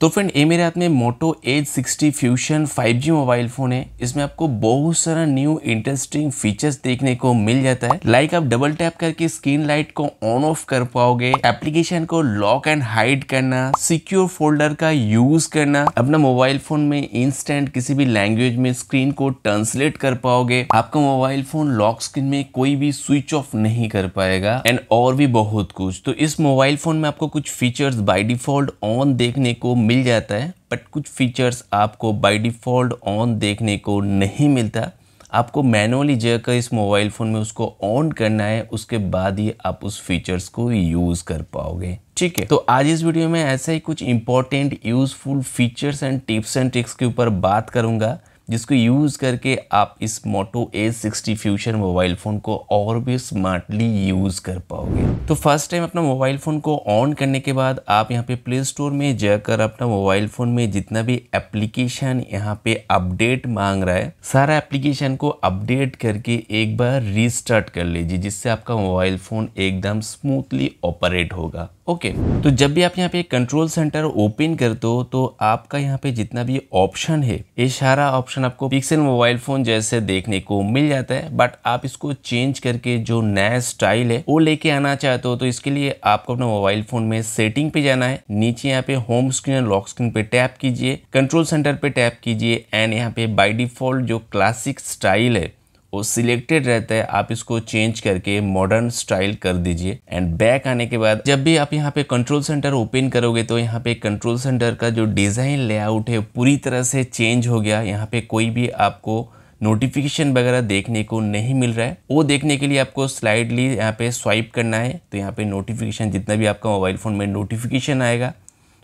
तो फ्रेंड ये मेरे हाथ में Moto Edge 60 fusion 5G mobile phone है। इसमें आपको बहुत सारा न्यू इंटरेस्टिंग फीचर्स देखने को मिल जाता है। लाइक आप डबल टैप करके स्क्रीन लाइट को ऑन ऑफ कर पाओगे, एप्लीकेशन को लॉक एंड हाइड करना, सिक्योर फोल्डर का यूज करना, अपना मोबाइल फोन में इंस्टेंट किसी भी लैंग्वेज में स्क्रीन को ट्रांसलेट कर पाओगे। आपका मोबाइल फोन लॉक स्क्रीन में कोई भी स्विच ऑफ नहीं कर पाएगा एंड और भी बहुत कुछ। तो इस मोबाइल फोन में आपको कुछ फीचर्स बाय डिफॉल्ट ऑन देखने को मिल जाता है, बट कुछ फीचर्स आपको बाय डिफॉल्ट ऑन देखने को नहीं मिलता। आपको मैनुअली जाकर इस मोबाइल फ़ोन में उसको ऑन करना है, उसके बाद ही आप उस फीचर्स को यूज़ कर पाओगे। ठीक है, तो आज इस वीडियो में ऐसा ही कुछ important useful features and tips and tricks के ऊपर बात करूंगा, जिसको यूज़ करके आप इस Moto Edge 60 fusion mobile phone को और भी स्मार्टली यूज़ कर पाओगे। तो फर्स्ट टाइम अपना मोबाइल फ़ोन को ऑन करने के बाद आप यहाँ पे प्ले स्टोर में जाकर अपना मोबाइल फ़ोन में जितना भी एप्लीकेशन यहाँ पे अपडेट मांग रहा है, सारा एप्लीकेशन को अपडेट करके एक बार रीस्टार्ट कर लीजिए, जिससे आपका मोबाइल फ़ोन एकदम स्मूथली ऑपरेट होगा। ओके, तो जब भी आप यहाँ पे कंट्रोल सेंटर ओपन करते हो तो आपका यहाँ पे जितना भी ऑप्शन है, ये सारा ऑप्शन आपको पिक्सेल मोबाइल फोन जैसे देखने को मिल जाता है। बट आप इसको चेंज करके जो नया स्टाइल है वो लेके आना चाहते हो, तो इसके लिए आपको अपना मोबाइल फोन में सेटिंग पे जाना है। नीचे यहाँ पे होम स्क्रीन और लॉक स्क्रीन पे टैप कीजिए, कंट्रोल सेंटर पे टैप कीजिए एंड यहाँ पे बाय डिफॉल्ट जो क्लासिक स्टाइल है वो सिलेक्टेड रहता है। आप इसको चेंज करके मॉडर्न स्टाइल कर दीजिए एंड बैक आने के बाद जब भी आप यहाँ पे कंट्रोल सेंटर ओपन करोगे तो यहाँ पे कंट्रोल सेंटर का जो डिज़ाइन लेआउट है पूरी तरह से चेंज हो गया। यहाँ पे कोई भी आपको नोटिफिकेशन वगैरह देखने को नहीं मिल रहा है। वो देखने के लिए आपको स्लाइडली यहाँ पे स्वाइप करना है, तो यहाँ पे नोटिफिकेशन जितना भी आपका मोबाइल फ़ोन में नोटिफिकेशन आएगा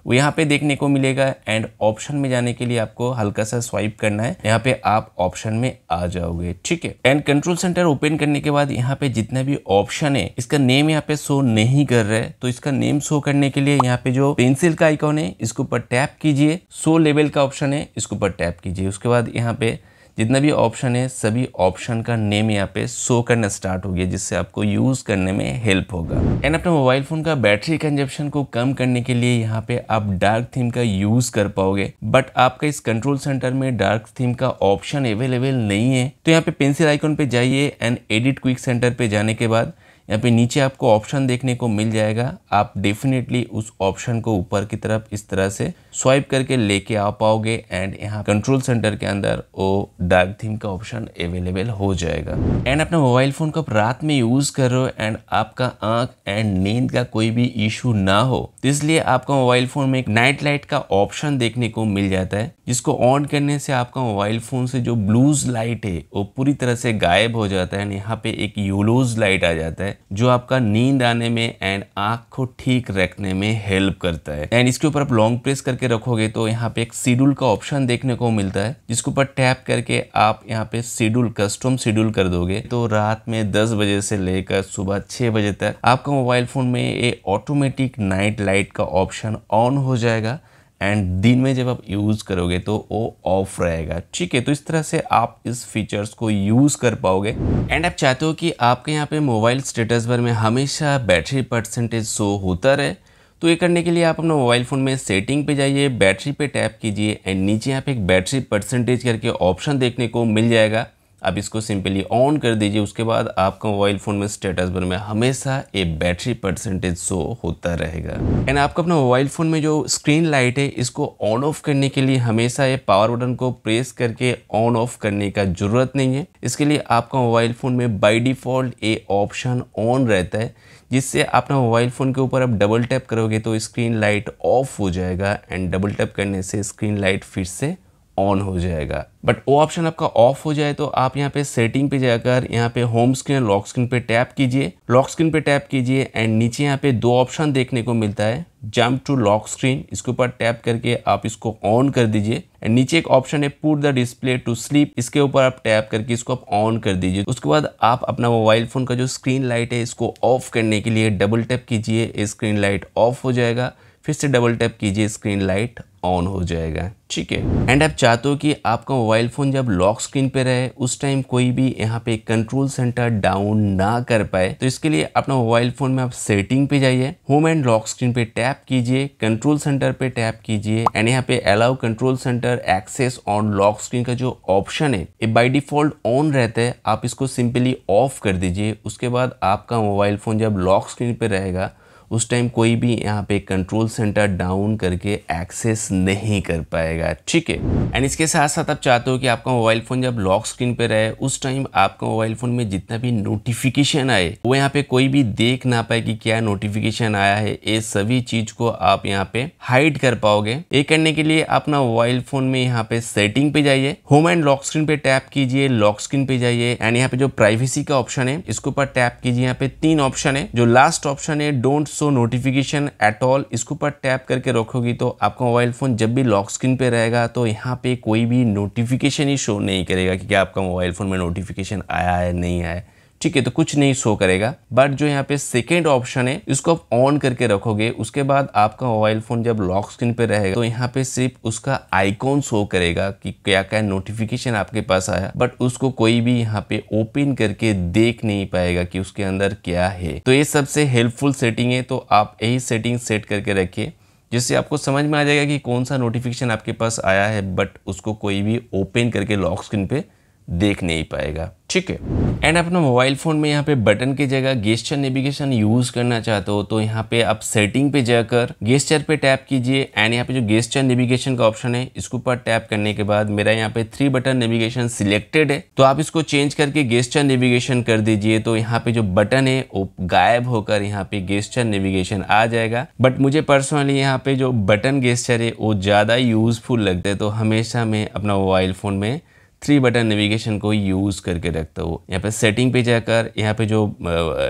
वो यहाँ पे देखने को मिलेगा। एंड ऑप्शन में जाने के लिए आपको हल्का सा स्वाइप करना है, यहाँ पे आप ऑप्शन में आ जाओगे। ठीक है, एंड कंट्रोल सेंटर ओपन करने के बाद यहाँ पे जितना भी ऑप्शन है इसका नेम यहाँ पे शो नहीं कर रहा है, तो इसका नेम शो करने के लिए यहाँ पे जो पेंसिल का आइकॉन है इसके ऊपर टैप कीजिए, शो लेवल का ऑप्शन है इसके ऊपर टैप कीजिए। उसके बाद यहाँ पे जितना भी ऑप्शन है सभी ऑप्शन का नेम यहाँ पे शो करना स्टार्ट हो गया, जिससे आपको यूज़ करने में हेल्प होगा। एंड अपने मोबाइल फ़ोन का बैटरी कंजप्शन को कम करने के लिए यहाँ पे आप डार्क थीम का यूज़ कर पाओगे, बट आपका इस कंट्रोल सेंटर में डार्क थीम का ऑप्शन अवेलेबल नहीं है। तो यहाँ पे पेंसिल आइकॉन पे जाइए एंड एडिट क्विक सेंटर पे जाने के बाद यहाँ पे नीचे आपको ऑप्शन देखने को मिल जाएगा। आप डेफिनेटली उस ऑप्शन को ऊपर की तरफ इस तरह से स्वाइप करके लेके आ पाओगे एंड यहाँ कंट्रोल सेंटर के अंदर वो डार्क थीम का ऑप्शन अवेलेबल हो जाएगा। एंड अपना मोबाइल फोन को आप रात में यूज कर रहे हो एंड आपका आंख एंड नींद का कोई भी इशू ना हो, तो इसलिए आपका मोबाइल फोन में एक नाइट लाइट का ऑप्शन देखने को मिल जाता है, जिसको ऑन करने से आपका मोबाइल फोन से जो ब्लूज लाइट है वो पूरी तरह से गायब हो जाता है। यहाँ पे एक येलोज लाइट आ जाता है जो आपका नींद आने में एंड आंख को ठीक रखने में हेल्प करता है। एंड इसके ऊपर आप लॉन्ग प्रेस करके रखोगे तो यहाँ पे एक शेड्यूल का ऑप्शन देखने को मिलता है, जिसके ऊपर टैप करके आप यहाँ पे शेड्यूल कस्टम शेड्यूल कर दोगे तो रात में 10 बजे से लेकर सुबह 6 बजे तक आपका मोबाइल फोन में ये ऑटोमेटिक नाइट लाइट का ऑप्शन ऑन हो जाएगा एंड दिन में जब आप यूज़ करोगे तो वो ऑफ रहेगा। ठीक है, तो इस तरह से आप इस फीचर्स को यूज़ कर पाओगे। एंड आप चाहते हो कि आपके यहाँ पे मोबाइल स्टेटस बार में हमेशा बैटरी परसेंटेज शो होता रहे, तो ये करने के लिए आप अपना मोबाइल फ़ोन में सेटिंग पे जाइए, बैटरी पे टैप कीजिए एंड नीचे यहाँ पे एक बैटरी परसेंटेज करके ऑप्शन देखने को मिल जाएगा। आप इसको सिंपली ऑन कर दीजिए। उसके बाद आपका मोबाइल फ़ोन में स्टेटस बार में हमेशा ये बैटरी परसेंटेज शो होता रहेगा। एंड आपको अपना मोबाइल फ़ोन में जो स्क्रीन लाइट है इसको ऑन ऑफ करने के लिए हमेशा ये पावर बटन को प्रेस करके ऑन ऑफ करने का ज़रूरत नहीं है। इसके लिए आपका मोबाइल फ़ोन में बाय डिफ़ॉल्ट ये ऑप्शन ऑन रहता है, जिससे अपना मोबाइल फ़ोन के ऊपर आप डबल टैप करोगे तो स्क्रीन लाइट ऑफ हो जाएगा एंड डबल टैप करने से स्क्रीन लाइट फिर से ऑन हो जाएगा। बट वो ऑप्शन आपका ऑफ हो जाए तो आप यहाँ पे सेटिंग पे जाकर यहाँ पे होम स्क्रीन लॉक स्क्रीन पे टैप कीजिए, लॉक स्क्रीन पे टैप कीजिए एंड नीचे यहाँ पे दो ऑप्शन देखने को मिलता है, जंप टू लॉक स्क्रीन, इसके ऊपर टैप करके आप इसको ऑन कर दीजिए। एंड नीचे एक ऑप्शन है put the display to sleep, इसके ऊपर आप टैप करके इसको आप ऑन कर दीजिए। उसके बाद आप अपना मोबाइल फोन का जो स्क्रीन लाइट है इसको ऑफ करने के लिए डबल टैप कीजिए, स्क्रीन लाइट ऑफ हो जाएगा। फिर से डबल टैप कीजिए, स्क्रीन लाइट ऑन हो जाएगा। ठीक है। एंड आप चाहते हो कि आपका मोबाइल फ़ोन जब लॉक स्क्रीन पे रहे उस टाइम कोई भी यहाँ पे कंट्रोल सेंटर डाउन ना कर पाए, तो इसके लिए अपना मोबाइल फ़ोन में आप सेटिंग पे जाइए, होम एंड लॉक स्क्रीन पे टैप कीजिए, कंट्रोल सेंटर पे टैप कीजिए एंड यहाँ पे allow control center access on lock screen का जो ऑप्शन है ये बाय डिफॉल्ट ऑन रहता है, आप इसको सिंपली ऑफ कर दीजिए। उसके बाद आपका मोबाइल फ़ोन जब लॉक स्क्रीन पे रहेगा उस टाइम कोई भी यहाँ पे कंट्रोल सेंटर डाउन करके एक्सेस नहीं कर पाएगा। ठीक है। एंड इसके साथ साथ आप चाहते हो कि आपका मोबाइल फ़ोन जब लॉक स्क्रीन पे रहे उस टाइम आपका मोबाइल फ़ोन में जितना भी नोटिफिकेशन आए वो यहाँ पे कोई भी देख ना पाए कि क्या नोटिफिकेशन आया है, ये सभी चीज़ को आप यहाँ पे हाइड कर पाओगे। ये करने के लिए अपना मोबाइल फ़ोन में यहाँ पे सेटिंग पे जाइए, होम एंड लॉक स्क्रीन पे टैप कीजिए, लॉक स्क्रीन पे जाइए एंड यहाँ पे जो प्राइवेसी का ऑप्शन है इसके ऊपर टैप कीजिए। यहाँ पे 3 ऑप्शन है, जो लास्ट ऑप्शन है don't show notification at all, इसके ऊपर टैप करके रखोगी तो आपका मोबाइल फोन जब भी लॉक स्क्रीन पे रहेगा तो यहाँ पे कोई भी नोटिफिकेशन ही शो नहीं करेगा कि क्या आपका मोबाइल फोन में नोटिफिकेशन आया है नहीं आया है। ठीक है, तो कुछ नहीं शो करेगा। बट जो यहाँ पे सेकेंड ऑप्शन है इसको आप ऑन करके रखोगे, उसके बाद आपका मोबाइल फोन जब लॉक स्क्रीन पे रहेगा तो यहाँ पे सिर्फ उसका आइकॉन शो करेगा कि क्या क्या नोटिफिकेशन आपके पास आया, बट उसको कोई भी यहाँ पे ओपन करके देख नहीं पाएगा कि उसके अंदर क्या है। तो ये सबसे हेल्पफुल सेटिंग है, तो आप यही सेटिंग सेट करके रखिए जिससे आपको समझ में आ जाएगा कि कौन सा नोटिफिकेशन आपके पास आया है बट उसको कोई भी ओपन करके लॉक स्क्रीन पे देख नहीं पाएगा। ठीक है। एंड अपना मोबाइल फोन में यहाँ पे बटन की जगह गेस्चर नेविगेशन यूज करना चाहते हो तो यहाँ पे आप सेटिंग पे जाकर गेस्चर पे टैप कीजिए एंड यहाँ पे जो गेस्चर नेविगेशन का ऑप्शन है इसके ऊपर टैप करने के बाद मेरा यहाँ पे 3 बटन नेविगेशन सिलेक्टेड है, तो आप इसको चेंज करके गेस्चर नेविगेशन कर दीजिए। तो यहाँ पे जो बटन है वो गायब होकर यहाँ पे गेस्चर नेविगेशन आ जाएगा। बट मुझे पर्सनली यहाँ पे जो बटन गेस्चर है वो ज़्यादा यूजफुल लगता है, तो हमेशा मैं अपना मोबाइल फोन में 3 बटन नेविगेशन को यूज़ करके रखता हूँ। यहाँ पे सेटिंग पे जाकर यहाँ पे जो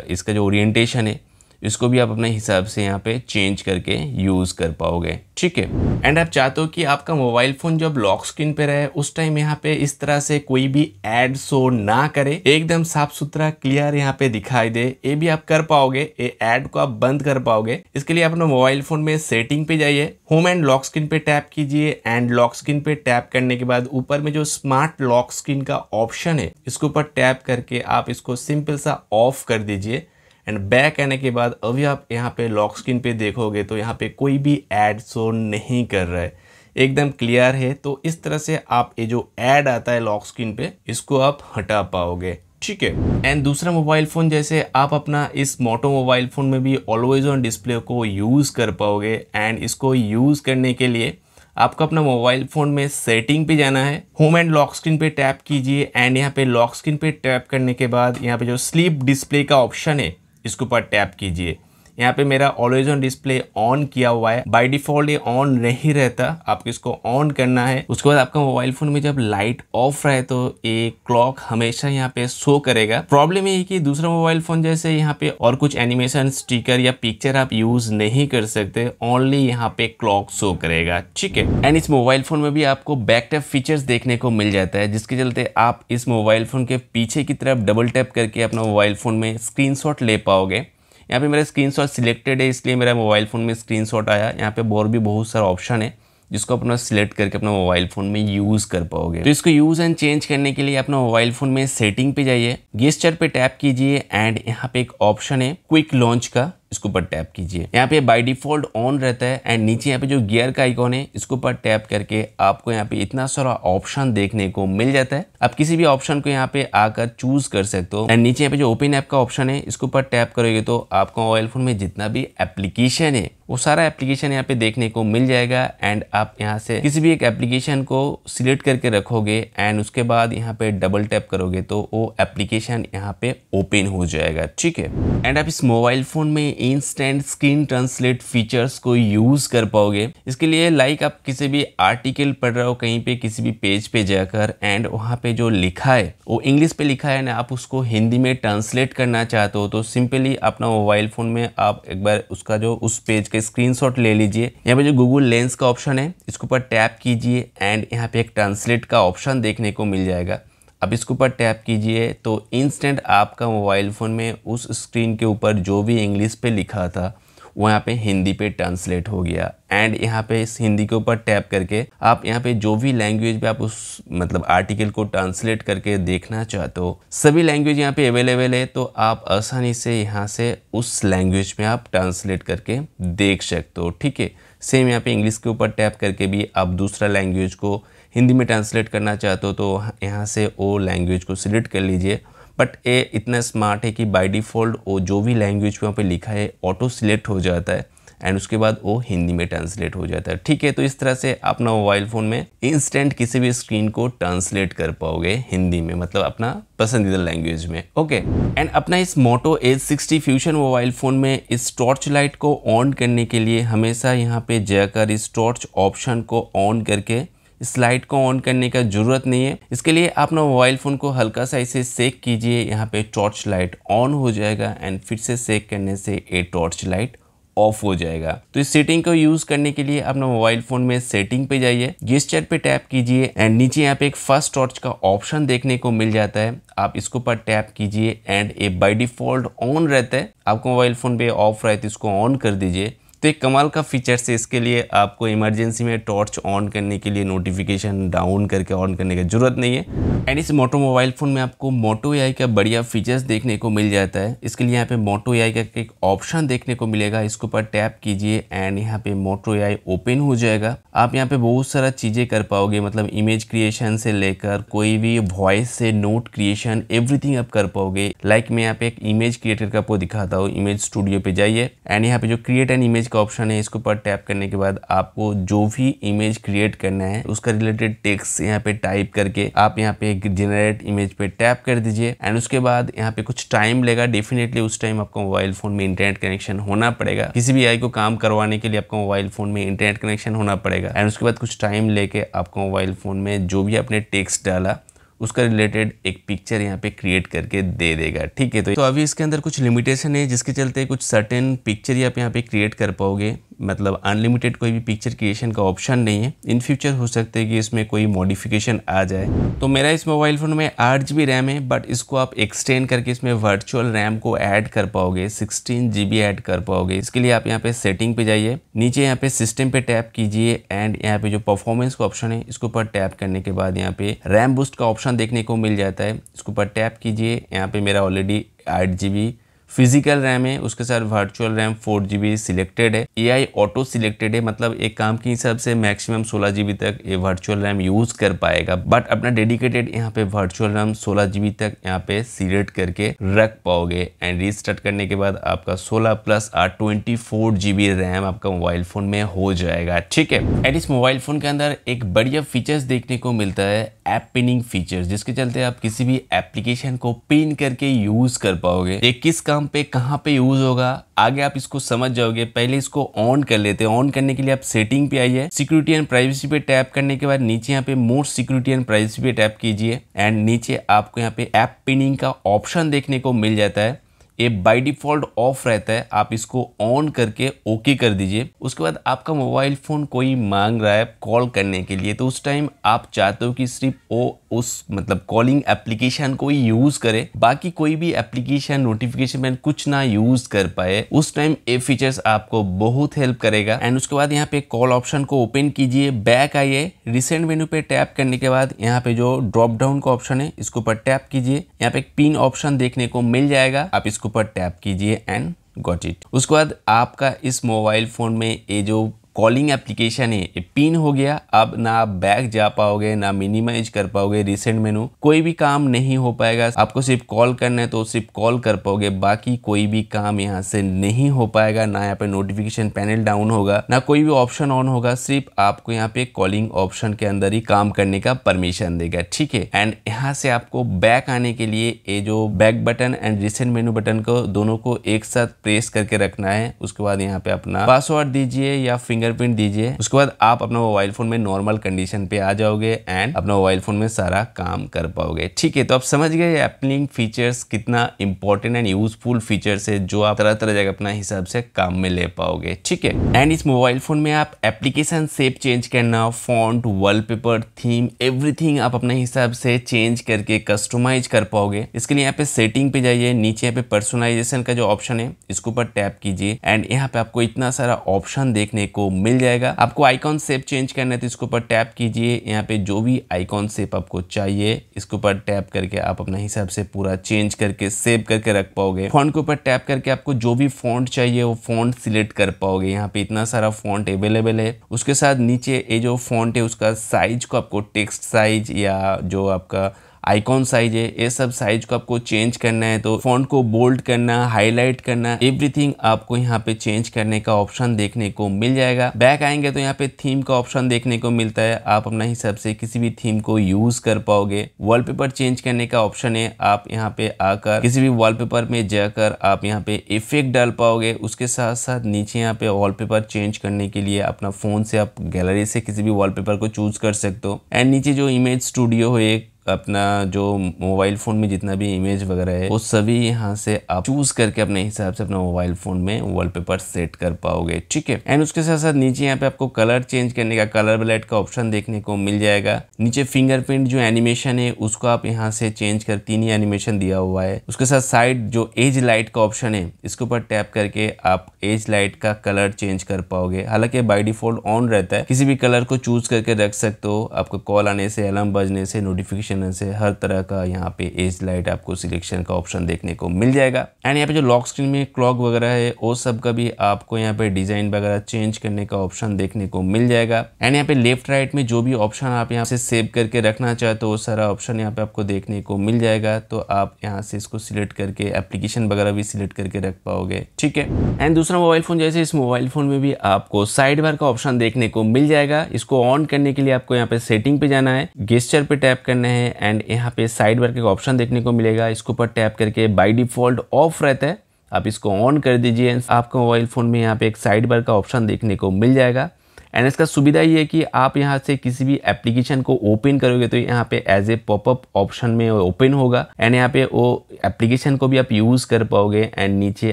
इसका जो ओरिएंटेशन है इसको भी आप अपने हिसाब से यहाँ पे चेंज करके यूज़ कर पाओगे। ठीक है। एंड आप चाहते हो कि आपका मोबाइल फोन जब लॉक स्क्रीन पे रहे उस टाइम यहाँ पे इस तरह से कोई भी एड शो ना करे, एकदम साफ सुथरा क्लियर यहाँ पे दिखाई दे, ये भी आप कर पाओगे। ये एड को आप बंद कर पाओगे। इसके लिए अपने मोबाइल फोन में सेटिंग पे जाइए, होम एंड लॉक स्क्रीन पे टैप कीजिए एंड लॉक स्क्रीन पे टैप करने के बाद ऊपर में जो स्मार्ट लॉक स्क्रीन का ऑप्शन है इसके ऊपर टैप करके आप इसको सिंपल सा ऑफ कर दीजिए एंड बैक आने के बाद अभी आप यहाँ पे लॉक स्क्रीन पे देखोगे तो यहाँ पे कोई भी ऐड शो नहीं कर रहा है, एकदम क्लियर है। तो इस तरह से आप ये जो ऐड आता है लॉक स्क्रीन पे इसको आप हटा पाओगे। ठीक है। एंड दूसरा मोबाइल फोन जैसे आप अपना इस मोटो मोबाइल फोन में भी ऑलवेज ऑन डिस्प्ले को यूज कर पाओगे एंड इसको यूज करने के लिए आपको अपना मोबाइल फोन में सेटिंग पे जाना है, होम एंड लॉक स्क्रीन पे टैप कीजिए एंड यहाँ पे लॉक स्क्रीन पे टैप करने के बाद यहाँ पे जो स्लीप डिस्प्ले का ऑप्शन है इसके ऊपर टैप कीजिए। यहाँ पे मेरा ऑलवेज ऑन डिस्प्ले ऑन किया हुआ है, बाय डिफॉल्ट ये ऑन नहीं रहता, आपको इसको ऑन करना है। उसके बाद आपका मोबाइल फोन में जब लाइट ऑफ रहे तो ये क्लॉक हमेशा यहाँ पे शो करेगा। प्रॉब्लम ये है कि दूसरा मोबाइल फोन जैसे यहाँ पे और कुछ एनिमेशन स्टिकर या पिक्चर आप यूज नहीं कर सकते, ओनली यहाँ पे क्लॉक शो करेगा। ठीक है। एंड इस मोबाइल फोन में भी आपको बैक टैप फीचर्स देखने को मिल जाता है, जिसके चलते आप इस मोबाइल फोन के पीछे की तरफ डबल टैप करके अपना मोबाइल फोन में स्क्रीनशॉट ले पाओगे। यहाँ पे मेरा स्क्रीनशॉट सिलेक्टेड है इसलिए मेरा मोबाइल फ़ोन में स्क्रीनशॉट आया। यहाँ पे और भी बहुत सारा ऑप्शन है जिसको अपना सिलेक्ट करके अपना मोबाइल फ़ोन में यूज़ कर पाओगे। तो इसको यूज़ एंड चेंज करने के लिए अपना मोबाइल फ़ोन में सेटिंग पे जाइए, गेस्चर पे टैप कीजिए एंड यहाँ पे एक ऑप्शन है क्विक लॉन्च का, इसके ऊपर टैप कीजिए। यहाँ पे बाय डिफॉल्ट ऑन रहता है एंड नीचे यहाँ पे जो गियर का आइकॉन है इसके ऊपर टैप करके आपको यहाँ पे इतना सारा ऑप्शन देखने को मिल जाता है। आप किसी भी ऑप्शन को यहाँ पे आकर चूज कर सकते हो एंड नीचे यहाँ पे जो ओपन ऐप का ऑप्शन है इसके ऊपर टैप करोगे तो आपका मोबाइल फोन में जितना भी एप्लीकेशन है वो सारा एप्लीकेशन यहाँ पे देखने को मिल जाएगा एंड आप यहाँ से किसी भी एक एप्लीकेशन को सिलेक्ट करके रखोगे एंड उसके बाद यहाँ पे डबल टैप करोगे तो वो एप्लीकेशन यहाँ पे ओपन हो जाएगा। ठीक है। एंड आप इस मोबाइल फोन में इंस्टेंट स्क्रीन ट्रांसलेट फीचर्स को यूज कर पाओगे। इसके लिए लाइक आप किसी भी आर्टिकल पढ़ रहे हो कहीं पे किसी भी पेज पे जाकर एंड वहाँ पे जो लिखा है वो इंग्लिश पे लिखा है ना, आप उसको हिंदी में ट्रांसलेट करना चाहते हो तो सिंपली अपना मोबाइल फोन में आप एक बार उसका जो उस पेज का स्क्रीनशॉट ले लीजिए। यहाँ पे जो गूगल लेंस का ऑप्शन है इसके ऊपर टैप कीजिए एंड यहाँ पे एक ट्रांसलेट का ऑप्शन देखने को मिल जाएगा। अब इसके ऊपर टैप कीजिए तो इंस्टेंट आपका मोबाइल फ़ोन में उस स्क्रीन के ऊपर जो भी इंग्लिश पे लिखा था वो यहाँ पे हिंदी पे ट्रांसलेट हो गया। एंड यहाँ पे इस हिंदी के ऊपर टैप करके आप यहाँ पे जो भी लैंग्वेज पे आप उस मतलब आर्टिकल को ट्रांसलेट करके देखना चाहते हो, सभी लैंग्वेज यहाँ पे अवेलेबल है। तो आप आसानी से यहाँ से उस लैंग्वेज में आप ट्रांसलेट करके देख सकते हो। ठीक है, सेम यहाँ पे इंग्लिश के ऊपर टैप करके भी आप दूसरा लैंग्वेज को हिंदी में ट्रांसलेट करना चाहते हो तो यहाँ से वो लैंग्वेज को सिलेक्ट कर लीजिए। बट ये इतना स्मार्ट है कि बाय डिफ़ॉल्ट वो जो भी लैंग्वेज वहाँ पे लिखा है ऑटो सिलेक्ट हो जाता है एंड उसके बाद वो हिंदी में ट्रांसलेट हो जाता है। ठीक है, तो इस तरह से अपना मोबाइल फ़ोन में इंस्टेंट किसी भी स्क्रीन को ट्रांसलेट कर पाओगे हिंदी में, मतलब अपना पसंदीदा लैंग्वेज में। ओके, एंड अपना इस Moto Edge 60 fusion mobile phone में इस टॉर्च लाइट को ऑन करने के लिए हमेशा यहाँ पे जाकर इस टॉर्च ऑप्शन को ऑन करके इस लाइट को ऑन करने का जरूरत नहीं है। इसके लिए आप अपना मोबाइल फ़ोन को हल्का सा इसे सेक कीजिए, यहाँ पे टॉर्च लाइट ऑन हो जाएगा एंड फिर से सेक करने से ये टॉर्च लाइट ऑफ हो जाएगा। तो इस सेटिंग को यूज करने के लिए अपना मोबाइल फोन में सेटिंग पे जाइए, गेस्चर पे टैप कीजिए एंड नीचे यहाँ पे एक फर्स्ट टॉर्च का ऑप्शन देखने को मिल जाता है। आप इसको पर टैप कीजिए एंड ये बाय डिफॉल्ट ऑन रहता है। आपको मोबाइल फोन पे ऑफ रहे तो इसको ऑन कर दीजिए। तो एक कमाल का फीचर है, इसके लिए आपको इमरजेंसी में टॉर्च ऑन करने के लिए नोटिफिकेशन डाउन करके ऑन करने की जरूरत नहीं है। एंड इस मोटो मोबाइल फ़ोन में आपको मोटो एआई का बढ़िया फीचर्स देखने को मिल जाता है। इसके लिए यहाँ पे मोटो एआई का एक ऑप्शन देखने को मिलेगा, इसके ऊपर टैप कीजिए एंड यहाँ पे मोटो एआई ओपन हो जाएगा। आप यहाँ पे बहुत सारा चीज़ें कर पाओगे, मतलब इमेज क्रिएशन से लेकर कोई भी वॉइस से नोट क्रिएशन, एवरीथिंग आप कर पाओगे। लाइक मैं यहाँ पे एक इमेज क्रिएटर का आपको दिखाता हूँ। इमेज स्टूडियो पे जाइए एंड यहाँ पे जो क्रिएट एन इमेज का ऑप्शन है इसके ऊपर टैप करने के बाद आपको जो भी इमेज क्रिएट करना है उसका रिलेटेड टेक्स्ट यहाँ पे टाइप करके आप यहाँ पे जनरेट इमेज पे टैप कर दीजिए एंड उसके बाद यहाँ पे कुछ टाइम लेगा। डेफिनेटली उस टाइम आपको मोबाइल फोन में इंटरनेट कनेक्शन होना पड़ेगा। किसी भी एआई को काम करवाने के लिए आपको मोबाइल फोन में इंटरनेट कनेक्शन होना पड़ेगा एंड उसके बाद कुछ टाइम लेके आपको मोबाइल फोन में जो भी आपने टेक्स्ट डाला उसका रिलेटेड एक पिक्चर यहाँ पे क्रिएट करके दे देगा। ठीक है, तो अभी इसके अंदर कुछ लिमिटेशन है जिसके चलते कुछ सर्टेन पिक्चर ही आप यहाँ पे क्रिएट कर पाओगे, मतलब अनलिमिटेड कोई भी पिक्चर क्रिएशन का ऑप्शन नहीं है। इन फ्यूचर हो सकता है कि इसमें कोई मॉडिफिकेशन आ जाए। तो मेरा इस मोबाइल फोन में 8 GB रैम है, बट इसको आप एक्सटेंड करके इसमें वर्चुअल रैम को ऐड कर पाओगे, 16 GB ऐड कर पाओगे। इसके लिए आप यहाँ पे सेटिंग पे जाइए, नीचे यहाँ पे सिस्टम पे टैप कीजिए एंड यहाँ पे जो परफॉर्मेंस का ऑप्शन है इसके ऊपर टैप करने के बाद यहाँ पे रैम बूस्ट का ऑप्शन देखने को मिल जाता है। इसके ऊपर टैप कीजिए। यहाँ पे मेरा ऑलरेडी 8 GB फिजिकल रैम है, उसके साथ वर्चुअल रैम 4 GB सिलेक्टेड है। एआई ऑटो सिलेक्टेड है, मतलब एक काम के हिसाब से मैक्सिमम 16 GB तक ये वर्चुअल रैम यूज कर पाएगा। बट अपना डेडिकेटेड यहाँ पे वर्चुअल रैम 16 GB तक यहाँ पे सिलेक्ट करके रख पाओगे एंड रीस्टार्ट करने के बाद आपका 16 प्लस 24 GB रैम आपका मोबाइल फोन में हो जाएगा। ठीक है, एंड इस मोबाइल फोन के अंदर एक बढ़िया फीचर्स देखने को मिलता है, ऐप पिनिंग फीचर्स, जिसके चलते आप किसी भी एप्लीकेशन को पिन करके यूज कर पाओगे। ये किस काम पे कहां पे यूज होगा आगे आप इसको समझ जाओगे। पहले इसको ऑन कर लेते हैं। ऑन करने के लिए आप सेटिंग पे आइए, सिक्योरिटी एंड प्राइवेसी पे टैप करने के बाद नीचे यहाँ पे मोर सिक्योरिटी एंड प्राइवेसी पे टैप कीजिए एंड नीचे आपको यहाँ पे ऐप पिनिंग का ऑप्शन देखने को मिल जाता है। ये बाय डिफॉल्ट ऑफ रहता है, आप इसको ऑन करके ओके कर दीजिए। उसके बाद आपका मोबाइल फोन कोई मांग रहा है कॉल करने के लिए, तो उस टाइम आप चाहते हो कि सिर्फ वो उस मतलब कॉलिंग एप्लीकेशन को ही यूज करे, बाकी कोई भी एप्लीकेशन नोटिफिकेशन कुछ ना यूज कर पाए, उस टाइम ये फीचर्स आपको बहुत हेल्प करेगा। एंड उसके बाद यहाँ पे कॉल ऑप्शन को ओपन कीजिए, बैक आइए, रिसेंट मेनू पे टैप करने के बाद यहाँ पे जो ड्रॉप डाउन का ऑप्शन है इसके ऊपर टैप कीजिए। यहाँ पे एक पिन ऑप्शन देखने को मिल जाएगा, आप इसको पर टैप कीजिए एंड गॉट इट। उसके बाद आपका इस मोबाइल फोन में ये जो कॉलिंग एप्लीकेशन है ये पिन हो गया। अब ना आप बैक जा पाओगे, ना मिनिमाइज कर पाओगे रिसेंट मेनू, कोई भी काम नहीं हो पाएगा। आपको सिर्फ कॉल करना है तो सिर्फ कॉल कर पाओगे, बाकी कोई भी काम यहाँ से नहीं हो पाएगा। ना यहाँ पे नोटिफिकेशन पैनल डाउन होगा, ना कोई भी ऑप्शन ऑन होगा, सिर्फ आपको यहाँ पे कॉलिंग ऑप्शन के अंदर ही काम करने का परमिशन देगा। ठीक है, एंड यहाँ से आपको बैक आने के लिए ये जो back button and recent menu button को दोनों को एक साथ प्रेस करके रखना है। उसके बाद यहाँ पे अपना पासवर्ड दीजिए या फिंगर फिंगरप्रिंट दीजिए। उसके बाद आप अपना मोबाइल फोन में नॉर्मल कंडीशन पे आ जाओगे एंड अपना मोबाइल फोन में सारा काम कर पाओगे। ठीक है, तो आप समझ गए एप्प लिंक फीचर्स कितना इंपॉर्टेंट एंड यूजफुल फीचर्स है जो आप तरह तरह जगह अपना हिसाब से काम में ले पाओगे। ठीक है, एंड इस मोबाइल फोन में आप एप्लीकेशन शेप चेंज करना, फॉन्ट, वॉलपेपर, थीम, एवरीथिंग आप अपने हिसाब से चेंज करके कस्टमाइज कर पाओगे। इसके लिए यहाँ पे सेटिंग पे जाइए, नीचे यहाँ पे पर्सनलाइजेशन का जो ऑप्शन है इसके ऊपर टैप कीजिए एंड यहाँ पे आपको इतना सारा ऑप्शन देखने को मिल जाएगा। आपको आइकॉन शेप चेंज करना है तो इसके ऊपर टैप कीजिए। यहाँ पे जो भी आइकॉन शेप आपको चाहिए इसके ऊपर टैप करके आप अपने हिसाब से पूरा चेंज करके सेव करके रख पाओगे। फॉन्ट के ऊपर टैप करके आपको जो भी फॉन्ट चाहिए वो फॉन्ट सिलेक्ट कर पाओगे। यहाँ पे इतना सारा फॉन्ट अवेलेबल है। उसके साथ नीचे ये जो फॉन्ट है उसका साइज को आपको टेक्स्ट साइज या जो आपका आइकॉन साइज है ये सब साइज को आपको चेंज करना है तो फॉन्ट को बोल्ड करना, हाईलाइट करना, एवरीथिंग आपको यहाँ पे चेंज करने का ऑप्शन देखने को मिल जाएगा। बैक आएंगे तो यहाँ पे थीम का ऑप्शन देखने को मिलता है। आप अपना हिसाब से किसी भी थीम को यूज कर पाओगे। वॉलपेपर चेंज करने का ऑप्शन है। आप यहाँ पे आकर किसी भी वॉलपेपर में जाकर आप यहाँ पे इफेक्ट डाल पाओगे। उसके साथ साथ नीचे यहाँ पे वॉलपेपर चेंज करने के लिए अपना फोन से आप गैलरी से किसी भी वॉलपेपर को चूज कर सकते हो। एंड नीचे जो इमेज स्टूडियो है, अपना जो मोबाइल फोन में जितना भी इमेज वगैरह है वो सभी यहाँ से आप चूज करके अपने हिसाब से अपना मोबाइल फोन में वॉलपेपर सेट कर पाओगे। ठीक है, एंड उसके साथ साथ नीचे यहाँ पे आपको कलर चेंज करने का, कलर पैलेट का ऑप्शन देखने को मिल जाएगा। नीचे फिंगरप्रिंट जो एनिमेशन है उसको आप यहाँ से चेंज कर, 3 ही एनिमेशन दिया हुआ है। उसके साथ साइड जो एज लाइट का ऑप्शन है इसके ऊपर टैप करके आप एज लाइट का कलर चेंज कर पाओगे। हालांकि बाय डिफॉल्ट ऑन रहता है, किसी भी कलर को चूज करके रख सकते हो। आपको कॉल आने से, अलार्म बजने से, नोटिफिकेशन से हर तरह का यहाँ पे एज लाइट आपको सिलेक्शन का ऑप्शन देखने को मिल जाएगा। एंड यहाँ पे जो लॉक स्क्रीन में क्लॉक वगैरह है वो सब का भी आपको यहाँ पे डिजाइन वगैरह चेंज करने का ऑप्शन देखने को मिल जाएगा। एंड यहाँ पे लेफ्ट राइट में जो भी ऑप्शन आप यहाँ से सेव करके रखना चाहते हो वो सारा ऑप्शन यहाँ पे आपको देखने को मिल जाएगा। तो आप यहाँ से इसको सिलेक्ट करके एप्लीकेशन वगैरह भी सिलेक्ट करके रख पाओगे। ठीक है, एंड दूसरा मोबाइल फोन जैसे इस मोबाइल फोन में भी आपको साइड बार का ऑप्शन देखने को मिल जाएगा। इसको ऑन करने के लिए आपको यहाँ पे सेटिंग पे जाना है, गेस्चर पे टैप करना है एंड यहाँ पे साइड बार का ऑप्शन देखने को मिलेगा। इसके ऊपर टैप करके बाय डिफॉल्ट ऑफ रहता है, आप इसको ऑन कर दीजिए। आपको मोबाइल फोन में यहाँ पे एक साइड बार का ऑप्शन देखने को मिल जाएगा। एंड इसका सुविधा ये है कि आप यहाँ से किसी भी एप्लीकेशन को ओपन करोगे तो यहाँ पे एज ए पॉपअप ऑप्शन में ओपन होगा एंड यहाँ पे वो एप्लीकेशन को भी आप यूज कर पाओगे एंड नीचे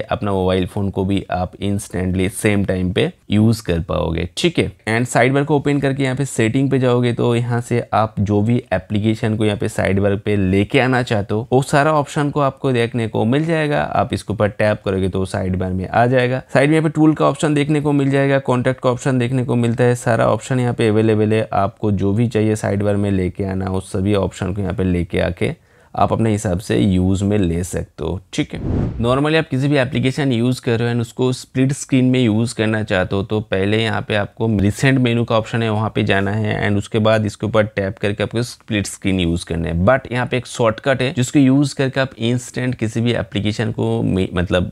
अपना मोबाइल फोन को भी आप इंस्टेंटली सेम टाइम पे यूज कर पाओगे। ठीक है, एंड साइड बार को ओपन करके यहाँ पे सेटिंग पे जाओगे तो यहाँ से आप जो भी एप्लीकेशन को यहाँ पे साइड बार पे लेके आना चाहते हो वो सारा ऑप्शन को आपको देखने को मिल जाएगा। आप इसके ऊपर टैप करोगे तो साइड बार में आ जाएगा। साइड में यहाँ पे टूल का ऑप्शन देखने को मिल जाएगा, कॉन्टैक्ट का ऑप्शन देखने को मिलता है। सारा ऑप्शन यहाँ पे अवेलेबल है। आपको जो भी चाहिए साइड बार में लेके आना उस सभी ऑप्शन को यहाँ पे लेके आके आप अपने हिसाब से यूज में ले सकते हो। ठीक है, नॉर्मली आप किसी भी एप्लीकेशन यूज कर रहे हो एंड उसको स्प्लिट स्क्रीन में यूज करना चाहते हो तो पहले यहाँ पे आपको रिसेंट मेनू का ऑप्शन है वहाँ पे जाना है एंड उसके बाद इसके ऊपर टैप करके आपको स्प्लिट स्क्रीन यूज करना है। बट यहाँ पे एक शॉर्टकट है जिसको यूज करके आप इंस्टेंट किसी भी एप्लीकेशन को मतलब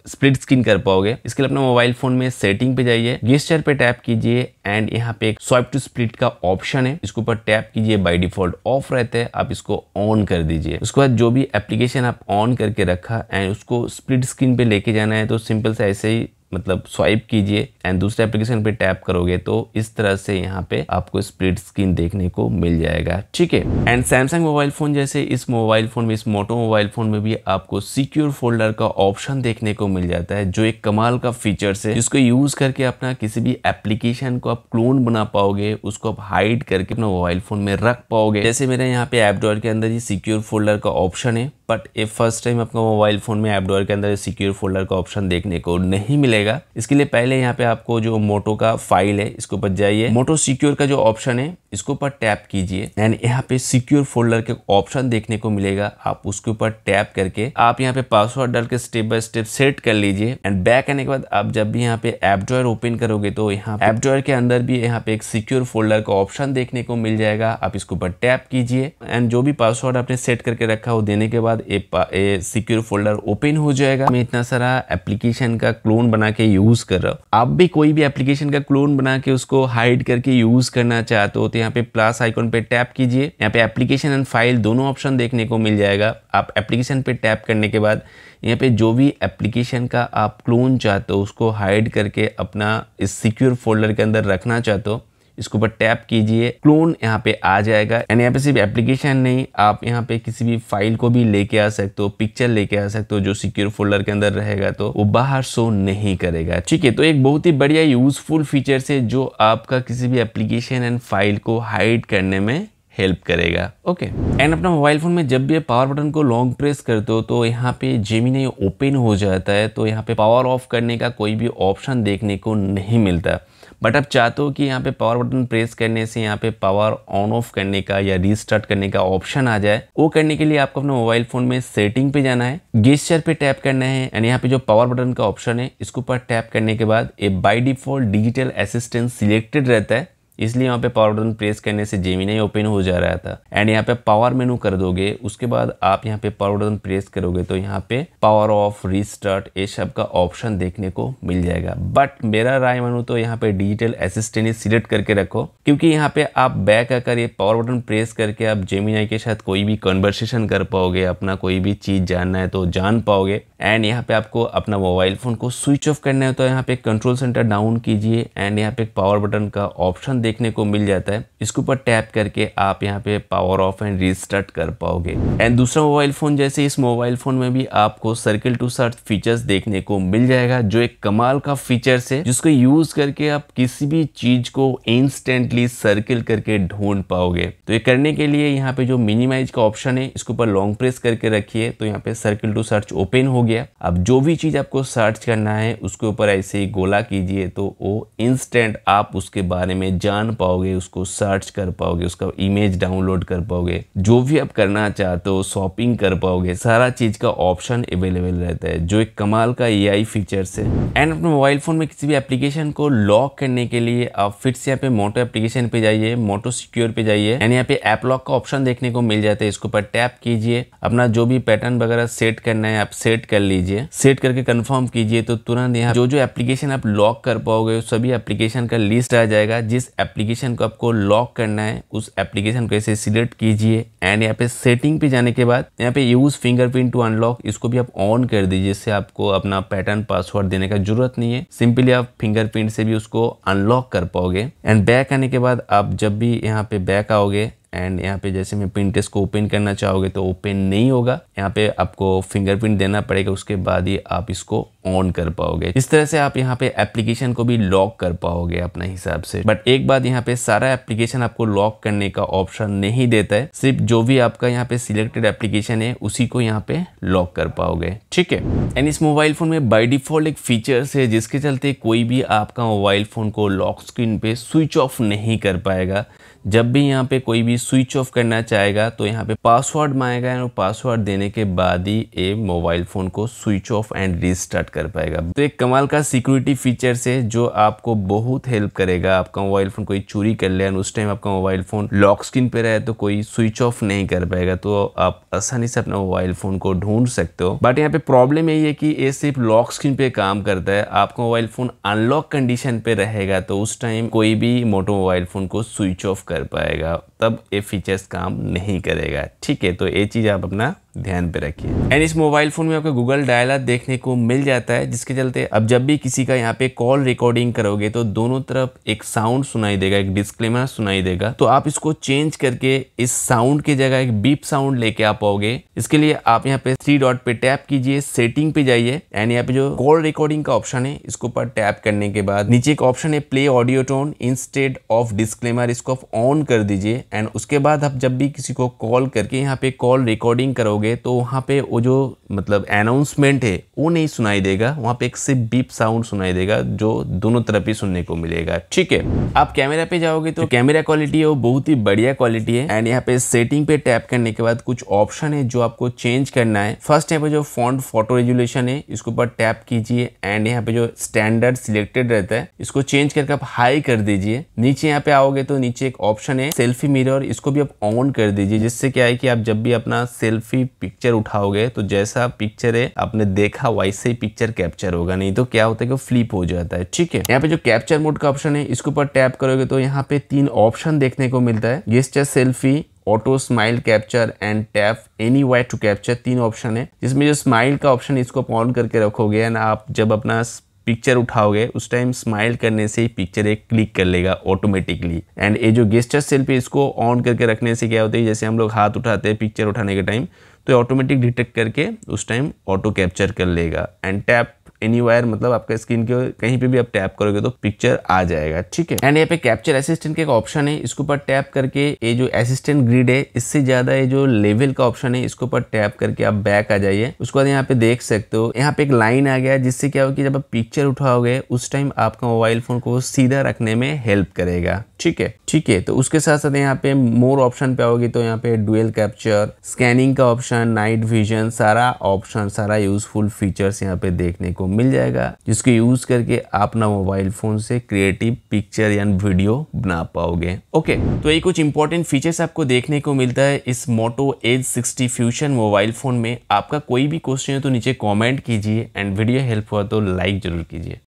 स्प्लिट स्क्रीन कर पाओगे। इसके लिए अपना मोबाइल फोन में सेटिंग पे जाइए, गेस्चर पे टैप कीजिए एंड यहाँ पे एक स्वाइप टू स्प्लिट का ऑप्शन है, इसके ऊपर टैप कीजिए। बाय डिफॉल्ट ऑफ रहता है, आप इसको ऑन कर दीजिए। उसके बाद जो भी एप्लीकेशन आप ऑन करके रखा एंड उसको स्प्लिट स्क्रीन पे लेके जाना है तो सिंपल से ऐसे ही मतलब स्वाइप कीजिए एंड दूसरे एप्लीकेशन पे टैप करोगे तो इस तरह से यहाँ पे आपको स्प्लिट स्क्रीन देखने को मिल जाएगा। ठीक है, एंड सैमसंग मोबाइल फोन जैसे इस मोबाइल फोन में, इस मोटो मोबाइल फोन में भी आपको सिक्योर फोल्डर का ऑप्शन देखने को मिल जाता है जो एक कमाल का फीचर्स है जिसको यूज करके अपना किसी भी एप्लीकेशन को आप क्लोन बना पाओगे, उसको आप हाइड करके अपना मोबाइल फोन में रख पाओगे। जैसे मेरे यहाँ पे ऐप ड्रॉअर के अंदर ही सिक्योर फोल्डर का ऑप्शन है, बट ये फर्स्ट टाइम आपका मोबाइल फोन में ऐप ड्रॉअर के अंदर सिक्योर फोल्डर का ऑप्शन देखने को नहीं मिलेगा। इसके लिए पहले यहाँ पे आपको जो मोटो का फाइल है इसके ऊपर जाइए, मोटो सिक्योर का जो ऑप्शन है इसके ऊपर टैप कीजिए एंड यहाँ पे सिक्योर फोल्डर के ऑप्शन देखने को मिलेगा। आप उसके ऊपर टैप करके आप यहाँ पे पासवर्ड डाल के स्टेप बाय स्टेप सेट कर लीजिए एंड बैक आने के बाद आप जब भी यहाँ पे ऐप ड्रॉअर ओपन करोगे तो यहाँ ऐप ड्रॉअर के अंदर भी यहाँ पे एक सिक्योर फोल्डर का ऑप्शन देखने को मिल जाएगा। आप इसके ऊपर टैप कीजिए एंड जो भी पासवर्ड आपने सेट करके रखा हो देने के बाद सिक्योर फोल्डर ओपन हो जाएगा। मैं इतना सारा एप्लीकेशन का क्लोन बना के यूज कर रहा हो। आप भी कोई भी एप्लीकेशन का क्लोन बना के उसको हाइड करके यूज करना चाहते हो तो यहाँ पे प्लस आइकॉन पे टैप कीजिए। यहाँ पे एप्लीकेशन एंड फाइल दोनों ऑप्शन देखने को मिल जाएगा। आप एप्लीकेशन पे टैप करने के बाद यहाँ पे जो भी एप्लीकेशन का आप क्लोन चाहते हो उसको हाइड करके अपना इस सिक्योर फोल्डर के अंदर रखना चाहते हो, इसके ऊपर टैप कीजिए, क्लोन यहाँ पे आ जाएगा। एंड यहाँ पे सिर्फ एप्लीकेशन नहीं, आप यहाँ पे किसी भी फाइल को भी लेके आ सकते हो, पिक्चर लेके आ सकते हो जो सिक्योर फोल्डर के अंदर रहेगा तो वो बाहर शो नहीं करेगा। ठीक है, तो एक बहुत ही बढ़िया यूजफुल फीचर है जो आपका किसी भी एप्लीकेशन एंड फाइल को हाइड करने में हेल्प करेगा। ओके, एंड अपना मोबाइल फोन में जब भी पावर बटन को लॉन्ग प्रेस करते हो तो यहाँ पे जेमिनी ओपन हो जाता है, तो यहाँ पे पावर ऑफ करने का कोई भी ऑप्शन देखने को नहीं मिलता। बट आप चाहते हो कि यहाँ पे पावर बटन प्रेस करने से यहाँ पे पावर ऑन ऑफ करने का या रीस्टार्ट करने का ऑप्शन आ जाए। वो करने के लिए आपको अपने मोबाइल फोन में सेटिंग पे जाना है, गेस्चर पे टैप करना है एंड यहाँ पे जो पावर बटन का ऑप्शन है इसके ऊपर टैप करने के बाद ये by default digital assistant selected रहता है, इसलिए यहाँ पे पावर बटन प्रेस करने से जेमिनी ओपन हो जा रहा था। एंड यहाँ पे पावर मेनू कर दोगे, उसके बाद आप यहाँ पे पावर बटन प्रेस करोगे तो यहाँ पे पावर ऑफ, रीस्टार्ट ये सब का ऑप्शन देखने को मिल जाएगा। बट मेरा राय मानू तो यहाँ पे डिजिटल असिस्टेंट ही सिलेक्ट करके रखो, क्योंकि यहाँ पे आप बैक आकर ये पावर बटन प्रेस करके आप जेमिनी के साथ कोई भी कन्वर्सेशन कर पाओगे, अपना कोई भी चीज जानना है तो जान पाओगे। एंड यहाँ पे आपको अपना मोबाइल फोन को स्विच ऑफ करना है तो यहाँ पे कंट्रोल सेंटर डाउन कीजिए एंड यहाँ पे पावर बटन का ऑप्शन देखने को मिल जाता है, इसके ऊपर टैप करके आप यहाँ पे पावर ऑफ एंड रीस्टार्ट कर पाओगे। एंड दूसरा मोबाइल फोन जैसे इस मोबाइल फोन में भी आपको सर्किल टू सर्च फीचर्स देखने को मिल जाएगा, जो एक कमाल का फीचर्स है जिसको यूज करके आप किसी भी चीज को इंस्टेंटली सर्किल करके ढूंढ पाओगे। तो ये करने के लिए यहाँ पे जो मिनिमाइज का ऑप्शन है इसके ऊपर लॉन्ग प्रेस करके रखिए तो यहाँ पे सर्किल टू सर्च ओपन हो गया। अब जो भी चीज आपको सर्च करना है उसके ऊपर ऐसे ही गोला कीजिए तो वो इंस्टेंट आप उसके बारे में जान पाओगे, उसको सर्च कर पाओगे, उसका इमेज डाउनलोड कर पाओगे, जो भी आप करना चाहते हो शॉपिंग कर पाओगे, सारा चीज का ऑप्शन अवेलेबल रहता है, जो एक कमाल का एआई फीचर्स है। एंड अपने मोबाइल फोन में किसी भी एप्लीकेशन को लॉक करने के लिए आप फिर से यहाँ पे मोटो एप्लीकेशन पे जाइए, मोटो सिक्योर पे जाइए एंड यहाँ पे ऐप लॉक का ऑप्शन देखने को मिल जाता है, इसके ऊपर टैप कीजिए, अपना जो भी पैटर्न वगैरह सेट करना है आप सेट कर लीजिए, सेट करके कंफर्म कीजिए तो तुरंत यहाँ जो एप्लीकेशन आप लॉक कर पाओगे सभी एप्लीकेशन का लिस्ट आ जाएगा। जिस एप्लीकेशन को आपको लॉक करना है उस एप्लीकेशन को ऐसे सिलेक्ट कीजिए एंड यहाँ पे सेटिंग पे जाने के बाद यहाँ पे यूज फिंगरप्रिंट टू अनलॉक इसको भी आप ऑन कर दीजिए, जिससे आपको अपना पैटर्न पासवर्ड देने का जरूरत नहीं है, सिंपली आप फिंगरप्रिंट से भी उसको अनलॉक कर पाओगे। एंड बैक आने के बाद आप जब भी यहाँ पे बैक आओगे एंड यहाँ पे जैसे मैं पिंटरेस्ट को ओपन करना चाहोगे तो ओपन नहीं होगा, यहाँ पे आपको फिंगरप्रिंट देना पड़ेगा, उसके बाद ही आप इसको ऑन कर पाओगे। इस तरह से आप यहाँ पे एप्लीकेशन को भी लॉक कर पाओगे अपने हिसाब से। बट एक बात, यहाँ पे सारा एप्लीकेशन आपको लॉक करने का ऑप्शन नहीं देता है, सिर्फ जो भी आपका यहाँ पे सिलेक्टेड एप्लीकेशन है उसी को यहाँ पे लॉक कर पाओगे। ठीक है, एंड इस मोबाइल फोन में बाय डिफॉल्ट एक फीचर्स है जिसके चलते कोई भी आपका मोबाइल फोन को लॉक स्क्रीन पे स्विच ऑफ नहीं कर पाएगा। जब भी यहाँ पे कोई भी स्विच ऑफ करना चाहेगा तो यहाँ पे पासवर्ड मांगेगा और पासवर्ड देने के बाद ही ये मोबाइल फोन को स्विच ऑफ एंड रीस्टार्ट कर पाएगा। तो एक कमाल का सिक्योरिटी फीचर है जो आपको बहुत हेल्प करेगा। आपका मोबाइल फोन कोई चोरी कर ले उस टाइम आपका मोबाइल फोन लॉक स्क्रीन पे रहे तो कोई स्विच ऑफ नहीं कर पाएगा, तो आप आसानी से अपना मोबाइल फोन को ढूंढ सकते हो। बट यहाँ पे प्रॉब्लम यही है कि ये सिर्फ लॉक स्क्रीन पे काम करता है। आपका मोबाइल फोन अनलॉक कंडीशन पे रहेगा तो उस टाइम कोई भी मोटो मोबाइल फोन को स्विच ऑफ कर पाएगा, तब ये फीचर्स काम नहीं करेगा। ठीक है, तो ये चीज आप अपना ध्यान पे रखिए। एंड इस मोबाइल फोन में आपको गूगल डायलर देखने को मिल जाता है, जिसके चलते अब जब भी किसी का यहाँ पे कॉल रिकॉर्डिंग करोगे तो दोनों तरफ एक साउंड सुनाई देगा, एक डिस्क्लेमर सुनाई देगा। तो आप इसको चेंज करके इस साउंड की जगह एक बीप साउंड लेके आ पाओगे। इसके लिए आप यहाँ पे 3 डॉट पे टैप कीजिए, सेटिंग पे जाइए एंड यहाँ पे जो कॉल रिकॉर्डिंग का ऑप्शन है इसके ऊपर टैप करने के बाद नीचे एक ऑप्शन है play audio tone instead of disclaimer, इसको आप ऑन कर दीजिए। एंड उसके बाद आप जब भी किसी को कॉल करके यहाँ पे कॉल रिकॉर्डिंग करोगे तो वहां पे वो जो मतलब अनाउंसमेंट है वो नहीं सुनाई देगा, वहां पे एक सिर्फ बीप साउंड सुनाई देगा जो दोनों तरफ ही सुनने को मिलेगा। ठीक है, आप कैमरा पे जाओगे तो कैमरा क्वालिटी है वो बहुत ही बढ़िया क्वालिटी है। एंड यहाँ पे सेटिंग पे टैप करने के बाद कुछ ऑप्शन है जो आपको चेंज करना है। फर्स्ट यहाँ पे जो फॉन्ट फोटो रेजुलेशन है इसके ऊपर टैप कीजिए एंड यहाँ पे जो स्टैंडर्ड सिलेक्टेड रहता है इसको चेंज करके आप हाई कर दीजिए। नीचे यहाँ पे आओगे तो नीचे एक ऑप्शन है सेल्फी मिरर, इसको भी आप ऑन कर दीजिए, जिससे क्या है कि आप जब भी अपना सेल्फी पिक्चर उठाओगे तो जैसा पिक्चर है आपने देखा वैसे ही पिक्चर कैप्चर होगा, नहीं तो क्या होता है कि फ्लिप हो जाता है। ठीक है, यहाँ पे जो कैप्चर मोड का ऑप्शन है इसके ऊपर टैप करोगे तो यहाँ पे 3 ऑप्शन देखने को मिलता है, gesture selfie, auto smile capture and tap anywhere to capture. 3 option है, जिसमें जो स्माइल का ऑप्शन इसको ऑन करके रखोगे एंड आप जब अपना पिक्चर उठाओगे उस टाइम स्माइल करने से ही पिक्चर एक क्लिक कर लेगा ऑटोमेटिकली। एंड ये जो गेस्चर सेल्फी इसको ऑन करके रखने से क्या होता है, जैसे हम लोग हाथ उठाते हैं पिक्चर उठाने के टाइम तो ऑटोमेटिक डिटेक्ट करके उस टाइम ऑटो कैप्चर कर लेगा। एंड टैप एनीवेयर मतलब आपका स्क्रीन के कहीं पे भी आप टैप करोगे तो पिक्चर आ जाएगा। ठीक है, एंड यहाँ पे कैप्चर असिस्टेंट का एक ऑप्शन है, इसके ऊपर टैप करके ये जो असिस्टेंट ग्रिड है इससे ज्यादा ये जो लेवल का ऑप्शन है इसके ऊपर टैप करके आप बैक आ जाइए। उसके बाद यहाँ पे देख सकते हो यहाँ पे एक लाइन आ गया जिससे क्या हो कि जब आप पिक्चर उठाओगे उस टाइम आपका मोबाइल फोन को सीधा रखने में हेल्प करेगा। ठीक है, तो उसके साथ साथ यहाँ पे मोर ऑप्शन पे आओगे तो यहाँ पे डुअल कैप्चर, स्कैनिंग का ऑप्शन, नाइट विजन, सारा ऑप्शन, सारा यूजफुल फीचर्स यहाँ पे देखने को मिल जाएगा, जिसको यूज करके आप अपना मोबाइल फोन से क्रिएटिव पिक्चर या वीडियो बना पाओगे। ओके, तो ये कुछ इंपॉर्टेंट फीचर्स आपको देखने को मिलता है इस Moto Edge 60 fusion mobile phone में। आपका कोई भी क्वेश्चन है तो नीचे कॉमेंट कीजिए एंड वीडियो हेल्प हुआ तो लाइक जरूर कीजिए।